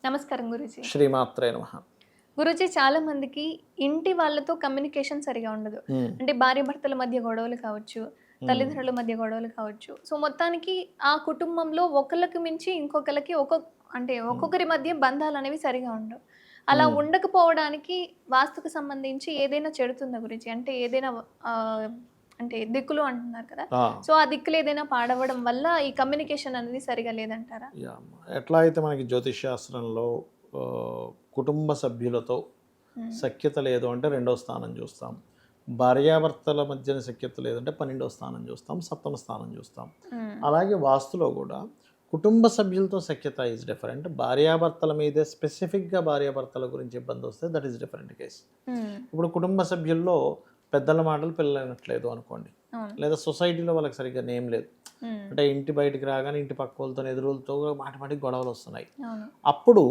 నమస్కారం గురూజీ. శ్రీమాత్రే నమః. గురూజీ చాలా మందికి ఇంటి వాళ్ళతో కమ్యూనికేషన్ సరిగా ఉండదు. హ్మ్. అంటే భార్యాభర్తల మధ్య గొడవలు కావచ్చు, హ్మ్. తల్లిదండ్రుల మధ్య గొడవలు కావచ్చు. సో, మొత్తానికి ఆ కుటుంబంలో ఒకళ్ళకి మించి ఇంకొకళ్ళకి అంటే హ్మ్. ఒక్కొక్కరి మధ్య బంధాలనేవి సరిగా ఉండవు. అలా హ్మ్. ఉండకపోవడానికి వాస్తుకు సంబంధించి ఏదైనా చెడుతుందా గురూజీ? అంటే ఏదైనా ఆహ్, అంటే దిక్కులు అంటున్నారు కదా! ఆ! సో, ఆ దిక్కులు ఏదైనా పాడవ్వడం వల్ల ఈ కమ్యూనికేషన్ అనేది సరిగా లేదంటారా? యాహ్! ఎట్లా అయితే మనకి జ్యోతిష్ శాస్త్రంలో ఆహ్, కుటుంబ సభ్యులతో హ్మ్. సఖ్యత లేదు అంటే రెండో స్థానం చూస్తాం. భార్యాభర్తల మధ్యన సఖ్యత లేదంటే 12వ స్థానం చూస్తాం. సప్తమ స్థానం చూస్తాం. హ్మ్. అలాగే వాస్తులో గూడా కుటుంబ సభ్యులతో సఖ్యత ఈజ్ డిఫరెంట్. భార్యాభర్తల మీదే స్పెసిఫిక్‌గా భార్యాభర్తల గురించి ఇబ్బందొస్తే దట్ ఈస్ డిఫరెంట్ కేస్. హ్మ్. ఇప్పుడు కుటుంబ సభ్యుల్లో పెద్దల మాటలు పిల్లలు వినట్లేదు అనుకోండి. అవును. లేదా సొసైటీలో వాళ్ళకి సరిగ్గా నేమ్ లేదు. హ్మ్. అంటే ఇంటి బయటికి రాగానే ఇంటి పక్కోళ్ళతోని ఎదురోళ్ళతో మాటి మాటికి గొడవలొస్తున్నాయి. అవును. అప్పుడు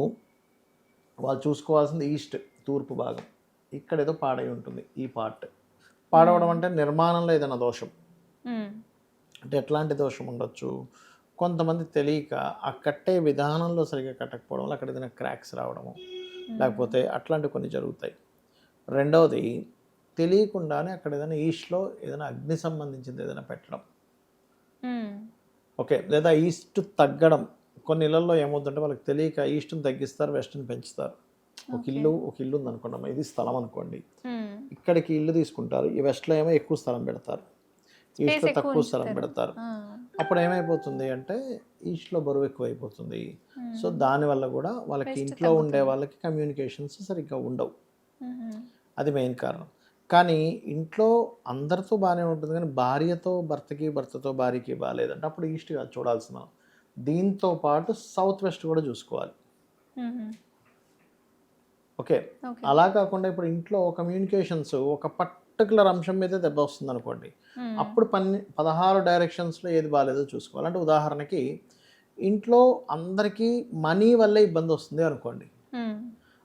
వాళ్ళు చూసుకోవాల్సింది ఈస్ట్ తూర్పు భాగం. ఇక్కడేదో పాడై ఉంటుంది ఈ పార్ట్. హ్మ్. పాడవడం అంటే నిర్మాణంలో ఏదైనా దోషం. హ్మ్. అంటే ఎట్లాంటి దోషం ఉండొచ్చు? కొంతమంది తెలియక ఆ కట్టే విధానంలో సరిగ్గా కట్టకపోవడం వల్ల అక్కడ ఏదైనా క్రాక్స్ రావడము, హ్మ్. లేకపోతే అట్లాంటివి కొన్ని జరుగుతాయి. రెండవది తెలియకుండానే అక్కడ ఏదైనా ఈస్ట్‌లో ఏదైనా అగ్ని సంబంధించింది ఏదైనా పెట్టడం. హ్మ్. ఓకే. లేదా ఈస్ట్ తగ్గడం. కొన్ని ఇళ్లల్లో ఏమవుద్దంటే వాళ్ళకి తెలియక ఈస్ట్‌ని తగ్గిస్తారు, వెస్ట్‌ని పెంచుతారు. ఓకే. ఒక ఇల్లు ఉందనుకోండమ్మా. ఇది స్థలం అనుకోండి. హ్మ్. ఇక్కడికి ఇల్లు తీసుకుంటారు. ఈ వెస్ట్‌లో ఏమో ఎక్కువ స్థలం పెడతారు. స్పేస్ ఈస్ట్‌లో ఎక్కువ తక్కువ స్థలం ఉంచుతారు. పెడతారు. ఆ! అప్పుడు ఏమైపోతుంది అంటే ఈస్ట్‌లో బరువు ఎక్కువైపోతుంది. సో, హ్మ్. దానివల్ల గూడా వాళ్ళకి బెస్ట్ ఇంట్లో ఉండే తగ్గుతుంది. వాళ్ళకి కమ్యూనికేషన్స్ సరిగ్గా ఉండవు. హుహు. అది మెయిన్ కారణం. కానీ ఇంట్లో అందరితో బానే ఉంటుంది గానీ భార్యతో భర్తకి, భర్తతో భార్యకి బాలేదంటే అప్పుడు ఈస్ట్ కాదు చూడాల్సిన. దీంతో పాటు సౌత్ వెస్ట్ కూడా చూసుకోవాలి. హుహు. ఓకే. ఓకే. అలా కాకుండా ఇప్పుడు ఇంట్లో కమ్యూనికేషన్స్ ఒక పర్టిక్యులర్ అంశం మీదే దెబ్బొస్తుందనుకోండి. హ్మ్. అప్పుడు 16 డైరెక్షన్స్‌లో ఏది బాలేదో చూసుకోవాలి. అంటే ఉదాహరణకి ఇంట్లో అందరికీ మనీ వల్లే ఇబ్బందొస్తుంది అనుకోండి. హ్మ్.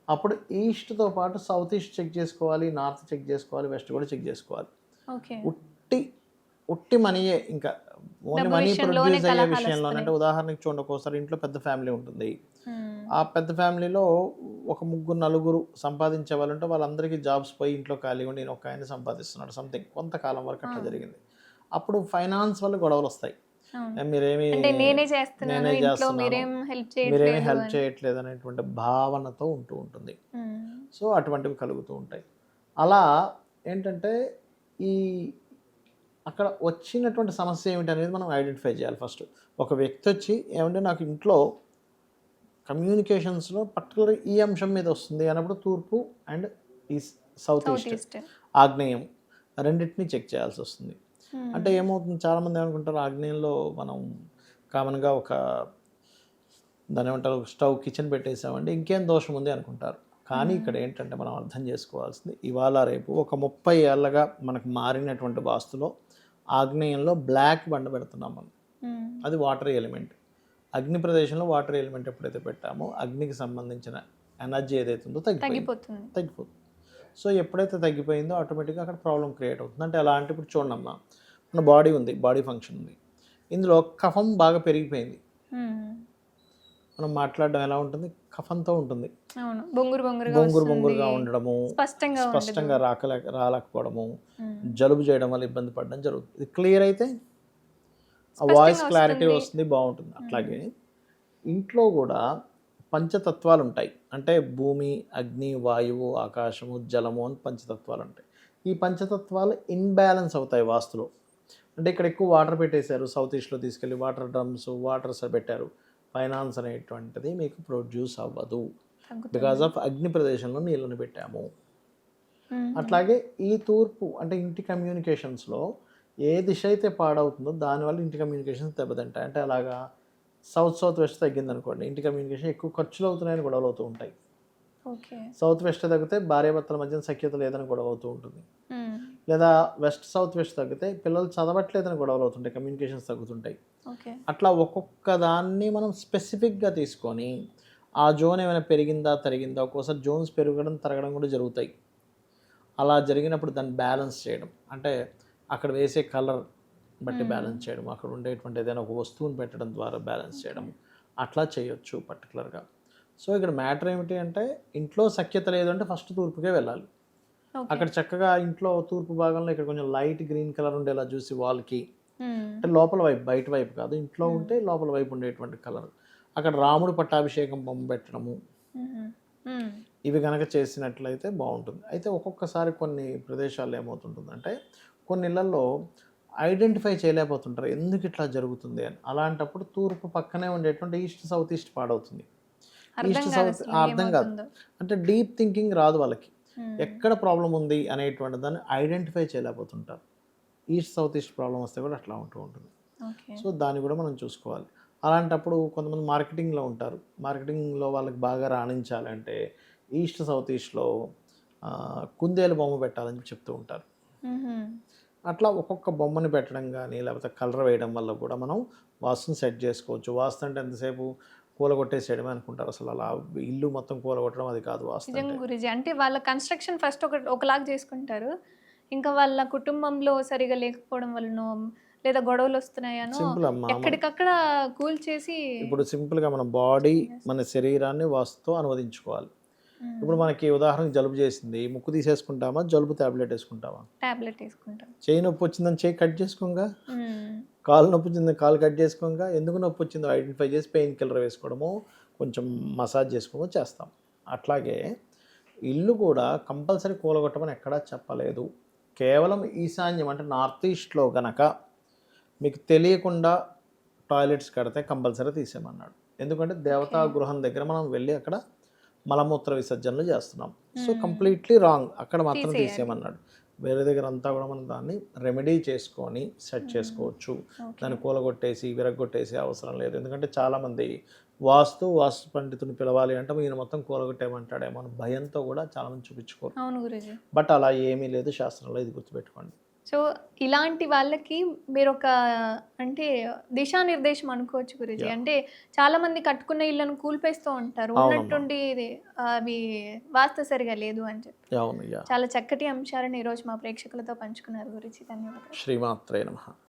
అప్పుడు ఈస్ట్‌తో పాటు సౌత్ ఈస్ట్ చెక్ చేసుకోవాలి, నార్త్ చెక్ చేసుకోవాలి, వెస్ట్ కూడా చెక్ చేసుకోవాలి. ఓకే. ఉట్టి, ఉట్టి మనీయే ఇంకా ఓన్లీ డబ్బు మనీ విషయంలోనే ప్రొడ్యూస్ అయ్యే విషయంలోనే అంటే కలహాలొస్తున్నాయి. ఉదాహరణకి చూడండి ఒక్కోసారి ఇంట్లో పెద్ద ఫ్యామిలీ ఉంటుంది. హ్మ్. ఆ పెద్ద ఫ్యామిలీలో ఒక ముగ్గురు, నలుగురు సంపాదించే వాళ్ళుంటే వాళ్ళందరికీ జాబ్స్ పోయి ఇంట్లో ఖాళీగా ఉండి ఈయన ఒకాయనే సంపాదిస్తున్నాడు సంథింగ్ కొంతకాలం వరకు ఆ! అట్లా జరిగింది. అప్పుడు ఫైనాన్స్ వల్ల గొడవలొస్తాయి. అవును. మీరేమి అంటే నేనే చేస్తున్నాను. నేనే ఇంట్లో చేస్తున్నాను, మీరేం హెల్ప్ మీరేమి చేయట్లేదు హెల్ప్ అని. చేయట్లేదు అనేటువంటి భావనతో ఉంటూ ఉంటుంది. హ్మ్. సో, అటువంటివి కలుగుతూ ఉంటాయి. అలా ఏంటంటే ఈ అక్కడ వచ్చినటువంటి సమస్య ఏమిటనేది మనం ఐడెంటిఫై చేయాలి ఫస్ట్. ఒక వ్యక్తొచ్చి ఏవండీ నాకు ఇంట్లో కమ్యూనికేషన్స్‌లో పర్టిక్యులర్ ఈ అంశం మీద వస్తుంది అన్నప్పుడు తూర్పు and east south south east, east. ఆగ్నేయం రెండిటిని చెక్ చేయాల్సొస్తుంది. అంటే హ్మ్. ఏమవుతుంది చాలామంది ఏమనుకుంటారు ఆగ్నేయంలో మనం కామన్‌గా ఒక దాన్నేమంటారు స్టవ్ కిచెన్ పెట్టేసామంటే ఇంకేం దోషం ఉంది అనుకుంటారు. కానీ హ్మ్. ఇక్కడ ఏంటంటే మనం అర్థం చేసుకోవాల్సింది ఇవాళ రేపు ఒక 30 ఏళ్లగా మనకు మారినటువంటి వాస్తులో ఆగ్నేయంలో బ్లాక్ బండ పెడుతున్నాం మనం. హ్మ్. అది వాటర్ ఎలిమెంట్. అగ్ని ప్రదేశంలో వాటర్ ఎలిమెంట్ ఎప్పుడైతే పెట్టామో అగ్నికి సంబంధించిన ఎనర్జీ ఏదైతే ఉందో తగ్గిపోయింది. తగ్గిపోతుంది. తగ్గిపోతుంది. సో, ఎప్పుడైతే తగ్గిపోయిందో ఆటోమేటిక్‌గా అక్కడ ప్రాబ్లమ్ క్రియేట్ అవుతుంది. అంటే ఎలా అంటే ఇప్పుడు చూడండమ్మా, మన బాడీ ఉంది. బాడీ ఫంక్షన్ ఉంది. ఇందులో కఫం బాగా పెరిగిపోయింది. హ్మ్. మనం మాట్లాడడం ఎలా ఉంటుంది? కఫంతో ఉంటుంది. అవును. బొంగురు బొంగురుగా బొంగురు వస్తుంది. బొంగురుగా ఉండడము, స్పష్టంగా ఉండదు. స్పష్టంగా రాలేకపోవడము, హ్మ్. జలుబు చేయడం వల్ల ఇబ్బంది పడడం జరుగుతుంది. ఇది క్లియర్ అయితే ఆ వాయిస్ స్పష్టంగా క్లారిటీ వస్తుంది. వస్తుంది బావుంటుంది. హ్మ్. అట్లాగే ఇంట్లో గూడా పంచతత్వాలుంటాయి. అంటే భూమి, అగ్ని, వాయువు, ఆకాశము, జలము అని పంచతత్వాలుంటాయి. ఈ పంచతత్వాలు ఇన్‌బాలెన్స్ అవుతాయి వాస్తులో. అంటే ఇక్కడ ఎక్కువ వాటర్ పెట్టేశారు. సౌత్ ఈస్ట్‌లో తీసుకెళ్ళి వాటర్ డ్రమ్స్, వాటర్స్ పెట్టారు. ఫైనాన్స్ అనేటువంటిది మీకు ప్రొడ్యూస్ అవ్వదు. బికాస్ తగ్గుతుంది. ఆఫ్ అగ్ని ప్రదేశంలో నీళ్ళని పెట్టాము. హుహు. అట్లాగే ఈ తూర్పు అంటే ఇంటి కమ్యూనికేషన్స్‌లో ఏ దిశ అయితే పాడవుతుందో దానివల్ల ఇంటి కమ్యూనికేషన్స్ దెబ్బతింటాయి. అంటే అలాగా సౌత్ వెస్ట్ తగ్గిందనుకోండి. ఇంటి కమ్యూనికేషన్ ఎక్కువ ఖర్చులు అవుతున్నాయని గొడవలవుతూ ఉంటాయి. ఓకే. సౌత్ వెస్ట్ తగ్గితే భార్యాభర్తల మధ్యన సఖ్యత లేదని గొడవవుతూ ఉంటుంది. హ్మ్. లేదా సౌత్ వెస్ట్ తగ్గితే పిల్లలు చదవట్లేదని గొడవలవుతుంటాయి. కమ్యూనికేషన్స్ తగ్గుతుంటాయి. ఓకే. అట్లా ఒక్కొక్క దాన్ని మనం స్పెసిఫిక్‌గా తీసుకొని ఆ జోన్ ఏమైనా పెరిగిందా, తరిగిందా ఒక్కోసారి జోన్స్ పెరగడం, తరగడం కూడా జరుగుతాయి. అలా జరిగినప్పుడు దాన్ని బ్యాలెన్స్ చేయడం. అంటే అక్కడ వేసే కలర్ బట్టి హ్మ్. బ్యాలెన్స్ చేయడం. అక్కడ ఉండేటువంటి ఏదైనా ఒక వస్తువుని పెట్టడం ద్వారా బ్యాలెన్స్ ఓకే. చేయడం. అట్లా చేయొచ్చు పర్టిక్యులర్‌గా. సో ఇక్కడ మ్యాటర్ ఏమిటి అంటే ఇంట్లో సఖ్యత లేదు అంటే ఫస్ట్ తూర్పుకే వెళ్ళాలి. ఓకే. అక్కడ చక్కగా ఇంట్లో తూర్పు భాగంలో ఇక్కడ కొంచెం లైట్ గ్రీన్ కలర్ ఉండేలా చూసి వాల్కి, మ్మ్. అంటే లోపల వైపు బయట వైపు కాదు, ఇంట్లో ఉంటే లోపల వైపు ఉండేటువంటి కలర్, అక్కడ రాముడు పట్టాభిషేకం బొమ్మ పెట్టడము, మ్మ్. మ్మ్. ఇవి కనుక చేసినట్లయితే బాగుంటుంది. అయితే ఒక్కొక్కసారి కొన్ని ప్రదేశాల్లో ఏమవుతుంటుందంటే కొన్ని ఇళ్లలో ఐడెంటిఫై చేయలేకపోతుంటారు ఎందుకు ఇట్లా జరుగుతుంది అని. అలాంటప్పుడు తూర్పు పక్కనే ఉండేటువంటి ఈస్ట్ సౌత్ ఈస్ట్ పాడవుతుంది. అర్థం ఈస్ట్ కాదు సౌత్ అసలు అర్థం కాదు, ఏమవుతుందో. అంటే డీప్ థింకింగ్ రాదు వాళ్ళకి, మ్మ్. ఎక్కడ ప్రాబ్లం ఉంది అనేటువంటి దాన్ని ఐడెంటిఫై చేయలేకపోతుంటారు. ఈస్ట్ సౌత్ ఈస్ట్ ప్రాబ్లం వస్తే కూడా అట్లా ఉంటూ ఉంటుంది. ఓకే. సో దాన్ని కూడా మనం చూసుకోవాలి. అలాంటప్పుడు కొంతమంది మార్కెటింగ్లో ఉంటారు, మార్కెటింగ్లో వాళ్ళకి బాగా రాణించాలంటే ఈస్ట్ సౌత్ ఈస్ట్లో కుందేలు బొమ్మ పెట్టాలని చెప్తూ ఉంటారు. మ్మ్. అట్లా ఒక్కొక్క బొమ్మని పెట్టడం కానీ లేకపోతే కలర్ వేయడం వల్ల కూడా మనం వాస్తుని సెట్ చేసుకోవచ్చు. వాస్తు అంటే ఎంతసేపు కూలగొట్టేసేయడమే అనుకుంటారు, అసలు అలా ఇల్లు మొత్తం కూలగొట్టడం అది కాదు వాస్తు నిజంగా అంటే. గురూజీ, అంటే వాళ్ళ కన్స్ట్రక్షన్ ఫస్ట్ ఒకలాగా చేసుకుంటారు, ఇంకా వాళ్ళ కుటుంబంలో సరిగా లేకపోవడం వలనో లేదా గొడవలు వస్తున్నాయనో సింపుల్ అమ్మా. ఎక్కడికక్కడ కూల్ చేసి. ఇప్పుడు సింపుల్గా మన బాడీ మన శరీరాన్ని వాస్తుతో అనువదించుకోవాలి. మ్మ్. ఇప్పుడు మనకి ఉదాహరణకు జలుబు చేసింది, ముక్కు తీసేసుకుంటామా, జలుబు టాబ్లెట్ వేసుకుంటామా? టాబ్లెట్ వేసుకుంటాం. చేయి నొప్పి వచ్చిందని చేయి కట్ చేసుకోగా, మ్మ్. కాలు నొప్పి వచ్చిందని కాలు కట్ చేసుకోగా, ఎందుకు నొప్పి వచ్చిందో ఐడెంటిఫై చేసి పెయిన్ కిల్లర్ వేసుకోవడము, కొంచెం మసాజ్ చేసుకోవడము చేస్తాం. అట్లాగే ఇల్లు కూడా కంపల్సరీ కూలగొట్టమని ఎక్కడా చెప్పలేదు. కేవలం ఈశాన్యం అంటే నార్త్ ఈస్ట్లో గనక మీకు తెలియకుండా టాయిలెట్స్ కడితే కంపల్సరీ తీసేయమన్నాడు. ఎందుకంటే దేవతా గృహం దగ్గర మనం వెళ్ళి అక్కడ మలమూత్ర విసర్జనలు చేస్తున్నాం. సో కంప్లీట్లీ రాంగ్, అక్కడ మాత్రం తీసేయాలి. తీసేయమన్నాడు. వేరే దగ్గర అంతా కూడా మనం దాన్ని రెమెడీ చేసుకొని సెట్ చేసుకోవచ్చు. దాన్ని కూలగొట్టేసి విరగొట్టేసి అవసరం లేదు. ఎందుకంటే చాలామంది వాస్తు పండితుని పిలవాలి అంటే ఈయన మొత్తం కూలగొట్టేయమంటాడేమో అని భయంతో కూడా చాలామంది చూపించుకోరు. అవును గురూజీ. బట్ అలా ఏమీ లేదు శాస్త్రంలో, ఇది గుర్తుపెట్టుకోండి. సో ఇలాంటి వాళ్ళకి మీరు ఒక అంటే దిశానిర్దేశం అనుకోవచ్చు గురూజీ. అంటే చాలా మంది కట్టుకున్న ఇళ్ళను కూల్పేస్తూ ఉంటారు, అవునమ్మా. ఉన్నట్టుండి అవి వాస్తు సరిగా లేదు అని చెప్పి. అవునయ్యా. చాలా చక్కటి అంశాలను ఈరోజు మా ప్రేక్షకులతో పంచుకున్నారు గురూజీ. ధన్యవాదాలు. శ్రీమాత్రే నమః.